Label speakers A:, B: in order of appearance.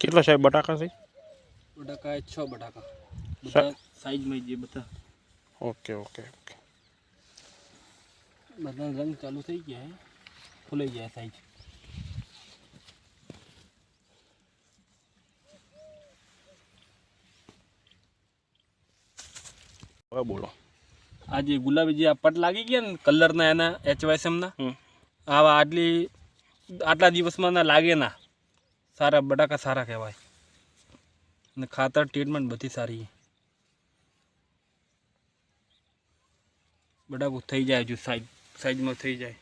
A: કેટલા સાહેબ બટાકા છે?
B: બટાકા 6 બટાકા બધા સાઈઝમાં જે બધા.
A: Okay okay okay.
B: બધા રંગ ચાલુ થઈ ગયા હે, ફૂલાઈ ગયા સાઈઝ.
A: હવે બોલો.
B: આ જે ગુલાબી જે આ પટ લાગી ગયા ને કલરના એના HYSMના, આવા આટલા દિવસમાં ના લાગે ના. સારા બટાકા સારા કહેવાય અને ખાતર ટ્રીટમેન્ટ બધી સારી. બટાકું થઈ જાય હજુ સાઈઝમાં થઈ જાય.